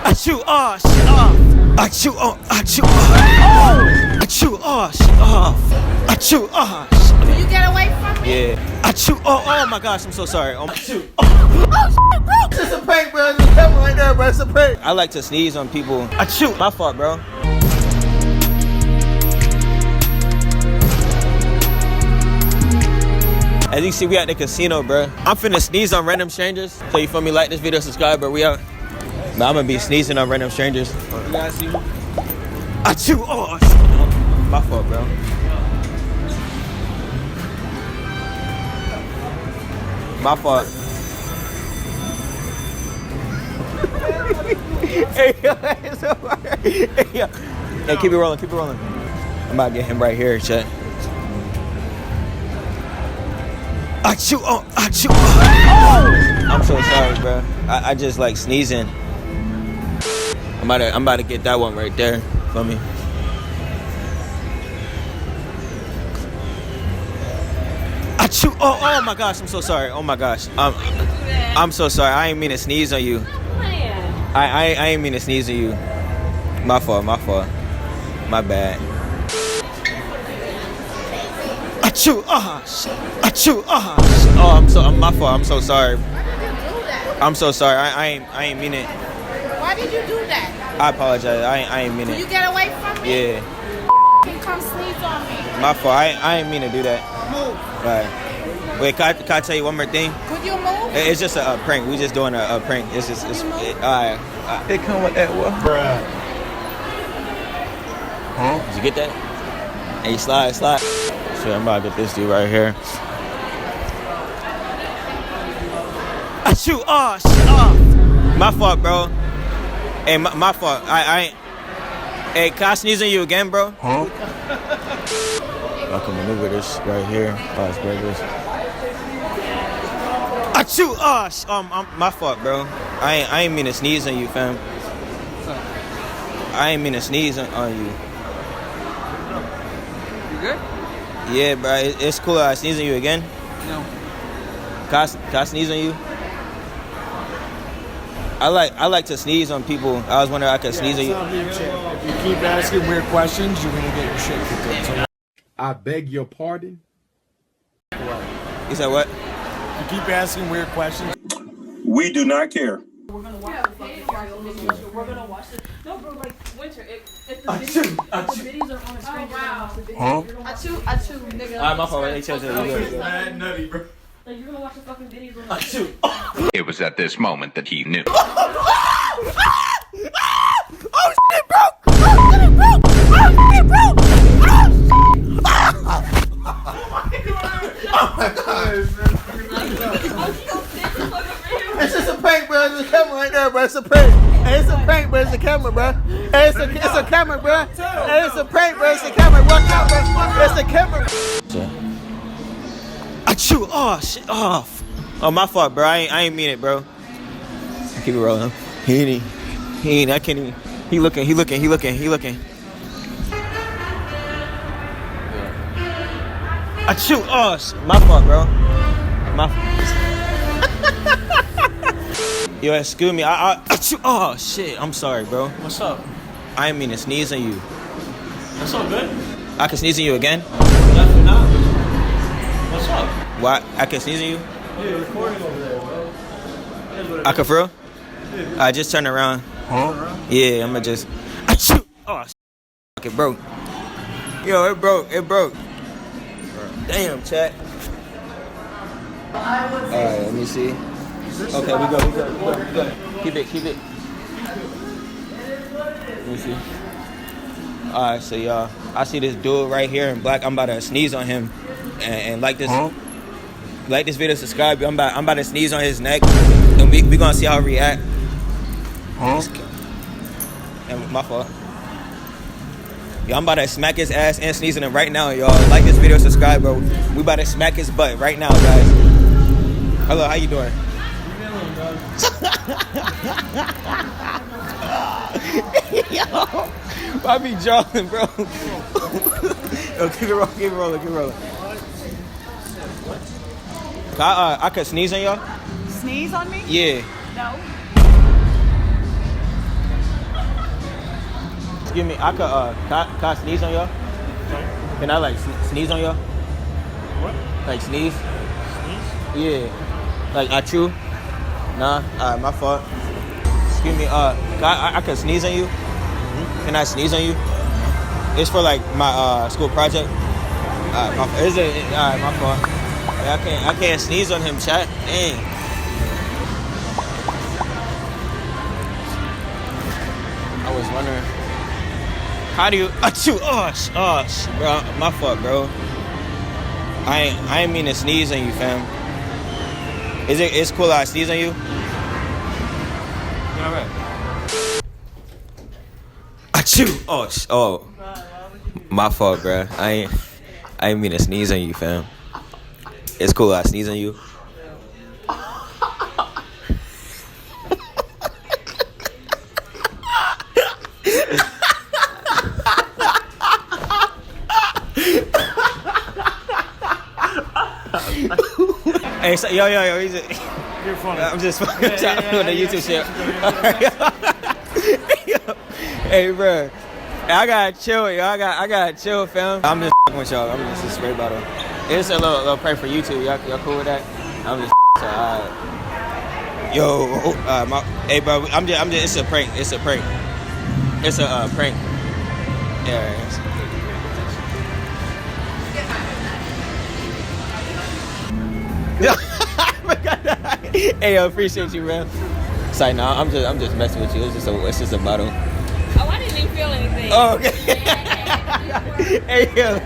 Achoo, oh, shit off. Achoo, oh, achoo, oh. Achoo, oh, shit off. Achoo, oh, shit. Can you get away from me? Yeah. Achoo, oh my gosh, I'm so sorry. Achoo. Oh, shit, bro. It's a prank, bro. There's a camera right there, bro. It's a prank. I like to sneeze on people. Achoo. My fault, bro. As you see, we at the casino, bro. I'm finna sneeze on random strangers. So you feel me? Like this video, subscribe, bro. We out. But I'm gonna be sneezing on random strangers. You guys see me? Achoo! Oh, my fault, bro. My fault. Hey, it's over. Hey, keep it rolling, keep it rolling. I'm about to get him right here, chat. Achoo! Oh, achoo! Oh! I'm so sorry, bro. I just like sneezing. I'm about to get that one right there for me. Achoo! Oh my gosh! I'm so sorry. Oh my gosh. I'm so sorry. I ain't mean to sneeze on you. I ain't mean to sneeze on you. My fault. My fault. My bad. Achoo! Achoo! Oh, my fault. I'm so sorry. Why did you do that? I'm so sorry. I ain't mean it. Why did you do that? I apologize. I ain't mean Can you it. get away from me? Yeah. Can come sneeze on me. My fault. I ain't mean to do that. Move. Right. Wait, can I tell you one more thing? Could you move? It's just a prank. We just doing a prank. It's alright. They come with that what? Bruh. Huh? Did you get that? Hey, slide. So I'm about to get this dude right here. Achoo! Oh, shit off. My fault, bro. Hey, my fault. I ain't. Hey, can I sneeze on you again, bro? Huh? I can maneuver this right here. Fast burgers. Achoo! Oh, my fault, bro. I ain't mean to sneeze on you, fam. I ain't mean to sneeze on you. You good? Yeah, bro. It's cool. I sneeze on you again. No. Can I sneeze on you? I like to sneeze on people. I was wondering if I could sneeze on you. If you keep asking weird questions, you're gonna get your shit kicked. So I beg your pardon. You said what? If you keep asking weird questions. We do not care. We're gonna watch it. No, bro, like winter. If the videos are on a screen, you're gonna watch the video. Huh? Achoo, nigga. Alright, my fault. Hey, chill. Mad nutty, bro. Like you're gonna watch the fucking videos on the screen. It was at this moment that he knew. Oh shit, it broke! Oh shit, it broke! Oh shit, it broke! Oh my god! It's just a prank, bro. There's a camera right there, bro. It's a prank. Hey, it's a prank, bro. It's a camera, bro. Hey, it's a camera, bro. Hey, it's a prank, bro. It's a camera. Watch out, bro. It's a camera. Achoo! Oh shit! Off. Oh, my fault, bro. I ain't mean it, bro. Keep it rolling. He ain't. I can't even. He looking. Achoo! Oh, my fault, bro. Yo, excuse me. Achoo! Oh shit! I'm sorry, bro. What's up? I ain't mean to sneeze on you. That's all good. I can sneeze on you again? Definitely not. What's up? Why? I can sneeze on you? Yeah, you're recording over there, bro. I can for real? I just turn around. Huh? Yeah, I'ma just. Achoo! Oh, fuck, it broke. Yo, it broke. Damn, chat. Alright, let me see. Okay, we go. Keep it. Let me see. Alright, so y'all, I see this dude right here in black. I'm about to sneeze on him. And like this. Huh? Like this video, subscribe. I'm about to sneeze on his neck. And we gonna see how he react. Huh? And my fault. Yo, I'm about to smack his ass and sneeze on him right now, y'all. Like this video, subscribe, bro. We about to smack his butt right now, guys. Hello, how you doing? Yo, I be drawing, bro. Yo, keep it rolling. I could sneeze on y'all? Sneeze on me? Yeah. No. Excuse me, I could can I sneeze on y'all? Can I like sneeze on y'all? What? Like sneeze? Sneeze? Yeah. Like achoo? Nah. Alright, my fault. Excuse me. I could sneeze on you. Can I sneeze on you? It's for like my school project. Alright, my fault. Alright, my fault. I can't sneeze on him, chat. Dang. I was wondering. How do you achoo? Bro, my fault, bro. I ain't mean to sneeze on you, fam. It's cool I sneeze on you? Yeah, alright. Achoo! Oh. My fault, bro. I ain't mean to sneeze on you, fam. It's cool I sneeze on you. Hey, so, yo, he's You're funny. I'm just fucking talking on the YouTube shit. Hey, bro. I gotta chill, yo. I gotta chill, fam. I'm just fucking with y'all. I'm just a spray bottle. It's a little prank for YouTube. Y'all cool with that? I'm just hey, bro. I'm just. It's a prank. It's a prank. It's a prank. Yeah. Hey, yo, appreciate you, man. Sorry, no, I'm just messing with you. It's just a bottle. Oh, I didn't even feel anything. Oh, okay. Hey, yo.